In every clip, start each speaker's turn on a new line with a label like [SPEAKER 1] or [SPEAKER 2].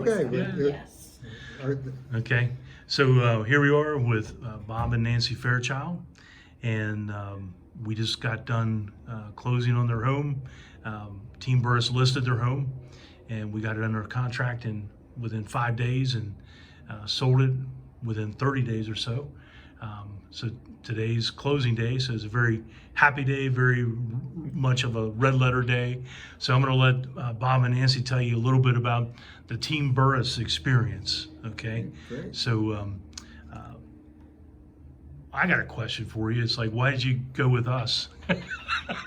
[SPEAKER 1] Okay.
[SPEAKER 2] Yes.
[SPEAKER 3] Okay, so here we are with Bob and Nancy Fairchild, and we just got done closing on their home. Team Burress listed their home, and we got it under contract within 5 days, and sold it within 30 days or so. So today's closing day, so it's a very happy day, very much of a red letter day. So I'm going to let Bob and Nancy tell you a little bit about the Team Burress experience. Okay,
[SPEAKER 1] Great.
[SPEAKER 3] so I got a question for you. It's like, why did you go with us?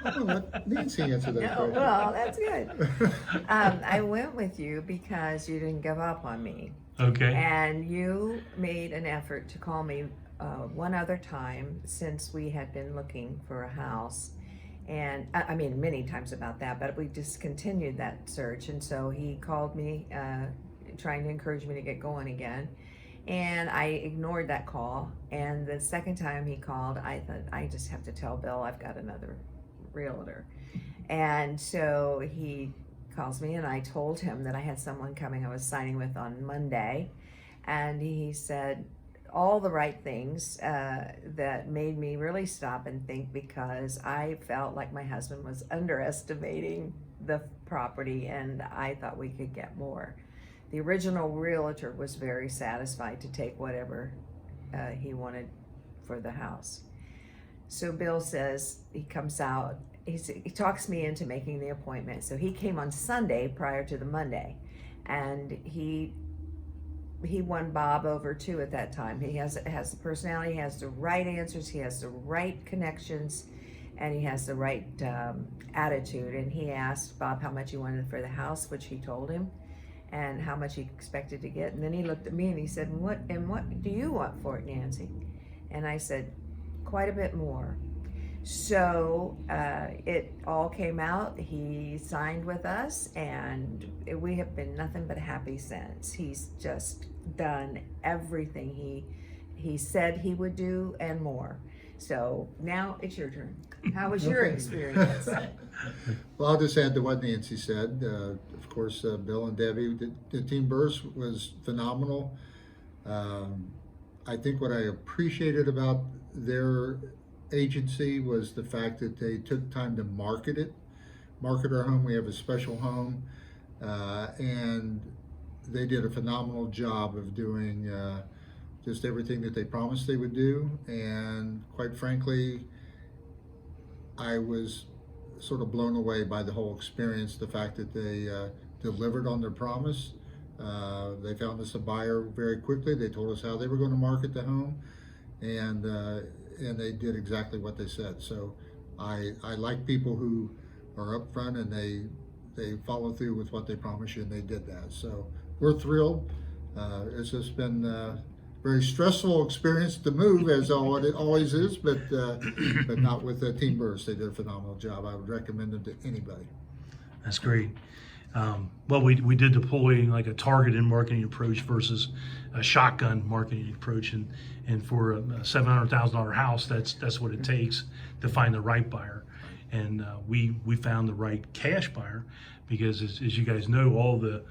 [SPEAKER 1] I'll let Nancy answer that
[SPEAKER 2] No,
[SPEAKER 1] question.
[SPEAKER 2] well, that's good. I went with you because you didn't give up on me.
[SPEAKER 3] Okay.
[SPEAKER 2] And you made an effort to call me one other time since we had been looking for a house. And I mean, many times about that, but we discontinued that search. And so he called me, trying to encourage me to get going again. And I ignored that call. And the second time he called, I thought, I just have to tell Bill I've got another realtor. And so he calls me, and I told him that I had someone coming I was signing with on Monday. And he said all the right things that made me really stop and think, because I felt like my husband was underestimating the property and I thought we could get more. The original realtor was very satisfied to take whatever he wanted for the house. So Bill says, he comes out, he talks me into making the appointment. So he came on Sunday prior to the Monday, and he won Bob over too at that time. He has the personality, he has the right answers, he has the right connections, and he has the right attitude. And he asked Bob how much he wanted for the house, which he told him, and how much he expected to get. And then he looked at me and he said, what do you want for it, Nancy? And I said, quite a bit more. So it all came out. He signed with us, and we have been nothing but happy since. He's just done everything he said he would do and more. So now it's your turn. How was your experience?
[SPEAKER 1] Well, I'll just add to what Nancy said. Of course, Bill and Debbie, the Team Burress was phenomenal. I think what I appreciated about their agency was the fact that they took time to market our home. We have a special home, and they did a phenomenal job of doing just everything that they promised they would do. And quite frankly, I was sort of blown away by the whole experience, the fact that they delivered on their promise. They found us a buyer very quickly. They told us how they were going to market the home, and they did exactly what they said. So I like people who are upfront and they follow through with what they promise you, and they did that. So we're thrilled. It's just been a very stressful experience to move, as it always is, but not with Team Burress. They did a phenomenal job. I would recommend them to anybody.
[SPEAKER 3] That's great. Well, we did deploy like a targeted marketing approach versus a shotgun marketing approach, and for a $700,000 house, that's what it takes to find the right buyer. And we found the right cash buyer, because as you guys know, all the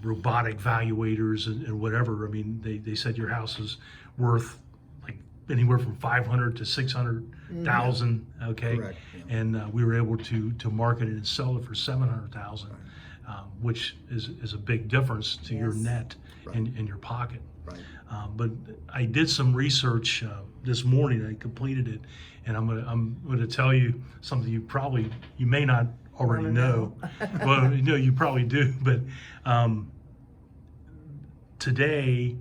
[SPEAKER 3] robotic valuators and whatever, I mean, they said your house is worth like anywhere from 500 to 600,000. Okay.
[SPEAKER 1] Correct, yeah.
[SPEAKER 3] And we were able to market it and sell it for 700,000. Which is a big difference to your
[SPEAKER 2] Yes.
[SPEAKER 3] net
[SPEAKER 1] Right.
[SPEAKER 3] in your pocket.
[SPEAKER 1] Right.
[SPEAKER 3] But I did some research this morning. I completed it, and I'm gonna tell you something you may not already
[SPEAKER 2] Wanna
[SPEAKER 3] know.
[SPEAKER 2] know?
[SPEAKER 3] Well, you probably do. But today,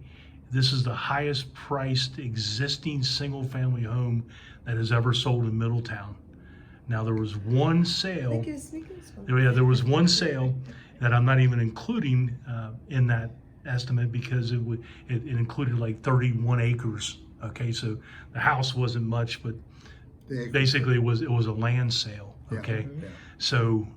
[SPEAKER 3] this is the highest priced existing single family home that has ever sold in Middletown. Now, there was one sale. There was one sale that I'm not even including in that estimate, because it included like 31 acres. Okay, so the house wasn't much, but basically it was a land sale.
[SPEAKER 1] Yeah,
[SPEAKER 3] Okay,
[SPEAKER 1] yeah.
[SPEAKER 3] so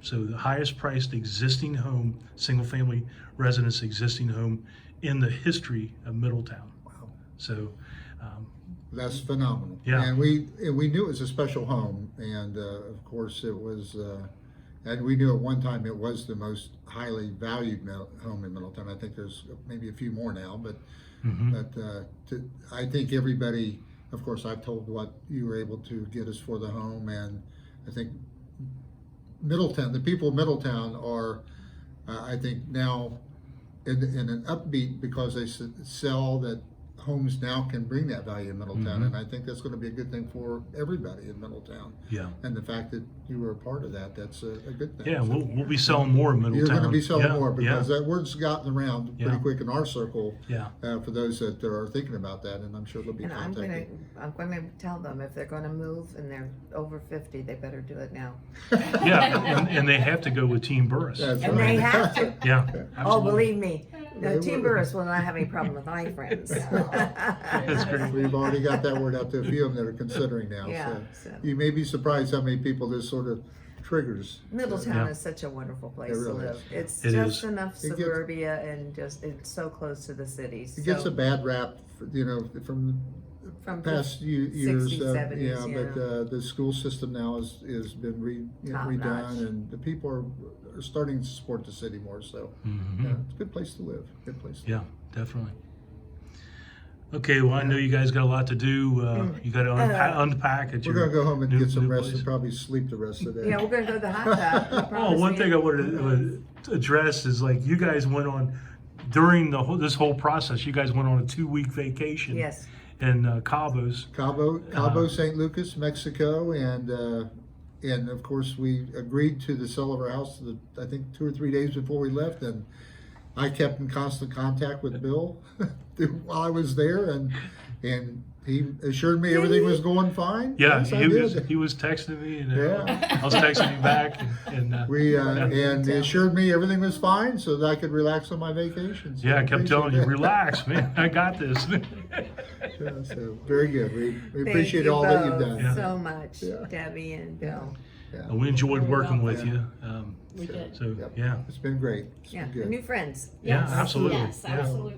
[SPEAKER 3] the highest priced existing home, single family residence existing home in the history of Middletown.
[SPEAKER 1] Wow.
[SPEAKER 3] So.
[SPEAKER 1] That's phenomenal.
[SPEAKER 3] Yeah.
[SPEAKER 1] And we knew it was a special home, and of course it was And we knew at one time it was the most highly valued home in Middletown. I think there's maybe a few more now, but I think everybody, of course, I've told what you were able to get us for the home, and I think Middletown, the people of Middletown are, I think now in an upbeat because they sell that homes now can bring that value in Middletown, and I think that's going to be a good thing for everybody in Middletown.
[SPEAKER 3] Yeah.
[SPEAKER 1] And the fact that you were a part of that, that's a good thing.
[SPEAKER 3] Yeah, we'll be selling more in Middletown.
[SPEAKER 1] You're going to be selling
[SPEAKER 3] Yeah,
[SPEAKER 1] more because
[SPEAKER 3] yeah,
[SPEAKER 1] that word's gotten around pretty
[SPEAKER 3] Yeah.
[SPEAKER 1] quick in our circle.
[SPEAKER 3] Yeah.
[SPEAKER 1] For those that are thinking about that, and I'm sure they'll be
[SPEAKER 2] And I'm
[SPEAKER 1] contacted.
[SPEAKER 2] gonna tell them if they're gonna move and they're over 50, they better do it now.
[SPEAKER 3] Yeah, and they have to go with Team Burress.
[SPEAKER 1] That's
[SPEAKER 2] And
[SPEAKER 1] right.
[SPEAKER 2] they have to.
[SPEAKER 3] Yeah,
[SPEAKER 2] Oh,
[SPEAKER 3] absolutely.
[SPEAKER 2] believe me,
[SPEAKER 1] They
[SPEAKER 2] Team
[SPEAKER 1] will.
[SPEAKER 2] Burress will not have any problem with my friends.
[SPEAKER 3] That's great.
[SPEAKER 1] We've already got that word out to a few of them that are considering now.
[SPEAKER 2] Yeah,
[SPEAKER 1] So
[SPEAKER 2] so.
[SPEAKER 1] you may be surprised how many people this sort of triggers.
[SPEAKER 2] Middletown
[SPEAKER 3] Yeah.
[SPEAKER 2] is such a wonderful place
[SPEAKER 1] It
[SPEAKER 2] to
[SPEAKER 1] really
[SPEAKER 2] live.
[SPEAKER 1] is.
[SPEAKER 2] It's
[SPEAKER 3] It
[SPEAKER 2] just
[SPEAKER 3] is.
[SPEAKER 2] enough
[SPEAKER 1] It gets-
[SPEAKER 2] suburbia and just, it's so close to the city.
[SPEAKER 1] It gets
[SPEAKER 2] So,
[SPEAKER 1] a bad rap, from
[SPEAKER 2] from
[SPEAKER 1] past years.
[SPEAKER 2] 60s, 70s,
[SPEAKER 1] yeah,
[SPEAKER 2] yeah.
[SPEAKER 1] but the school system now has been
[SPEAKER 2] Top
[SPEAKER 1] redone,
[SPEAKER 2] notch.
[SPEAKER 1] and the people are starting to support the city more. So
[SPEAKER 3] Mhm.
[SPEAKER 1] yeah, it's a good place to live. Good place. To
[SPEAKER 3] Yeah, definitely. Okay, well, I know you guys got a lot to do. You got to unpack at
[SPEAKER 1] We're
[SPEAKER 3] your
[SPEAKER 1] gonna go home and
[SPEAKER 3] new-
[SPEAKER 1] get some
[SPEAKER 3] new
[SPEAKER 1] rest
[SPEAKER 3] place.
[SPEAKER 1] and probably sleep the rest of the day.
[SPEAKER 2] Yeah, we're gonna go to the hot tub. I
[SPEAKER 3] Oh,
[SPEAKER 2] promise
[SPEAKER 3] one
[SPEAKER 2] you.
[SPEAKER 3] thing I wanted to address is like you guys went on during this whole process. You guys went on a 2-week vacation.
[SPEAKER 2] Yes.
[SPEAKER 3] In Cabos.
[SPEAKER 1] Cabo, St. Lucas, Mexico, and of course we agreed to the sale of our house. I think 2 or 3 days before we left, and I kept in constant contact with Bill while I was there, and he assured me everything was going fine.
[SPEAKER 3] Yeah,
[SPEAKER 1] Yes, I
[SPEAKER 3] he was texting me, and
[SPEAKER 1] Yeah.
[SPEAKER 3] I was texting him back, and
[SPEAKER 1] And he assured me everything was fine, so that I could relax on my vacation. So
[SPEAKER 3] yeah, I kept telling you,
[SPEAKER 1] appreciate
[SPEAKER 3] relax, man, I got this.
[SPEAKER 1] that. Yeah, so very good. We
[SPEAKER 2] Thank
[SPEAKER 1] appreciate
[SPEAKER 2] you
[SPEAKER 1] all that you've
[SPEAKER 2] both
[SPEAKER 1] done.
[SPEAKER 3] Yeah.
[SPEAKER 2] so much,
[SPEAKER 1] Yeah.
[SPEAKER 2] Debbie and Bill.
[SPEAKER 1] Yeah.
[SPEAKER 3] We enjoyed working with
[SPEAKER 1] Yeah.
[SPEAKER 3] you.
[SPEAKER 4] We did.
[SPEAKER 3] So
[SPEAKER 1] Yep.
[SPEAKER 3] yeah,
[SPEAKER 1] It's been great. It's
[SPEAKER 2] Yeah,
[SPEAKER 1] been good.
[SPEAKER 2] new friends.
[SPEAKER 3] yeah,
[SPEAKER 4] Yes,
[SPEAKER 3] absolutely.
[SPEAKER 4] Yes,
[SPEAKER 3] Yeah.
[SPEAKER 4] absolutely.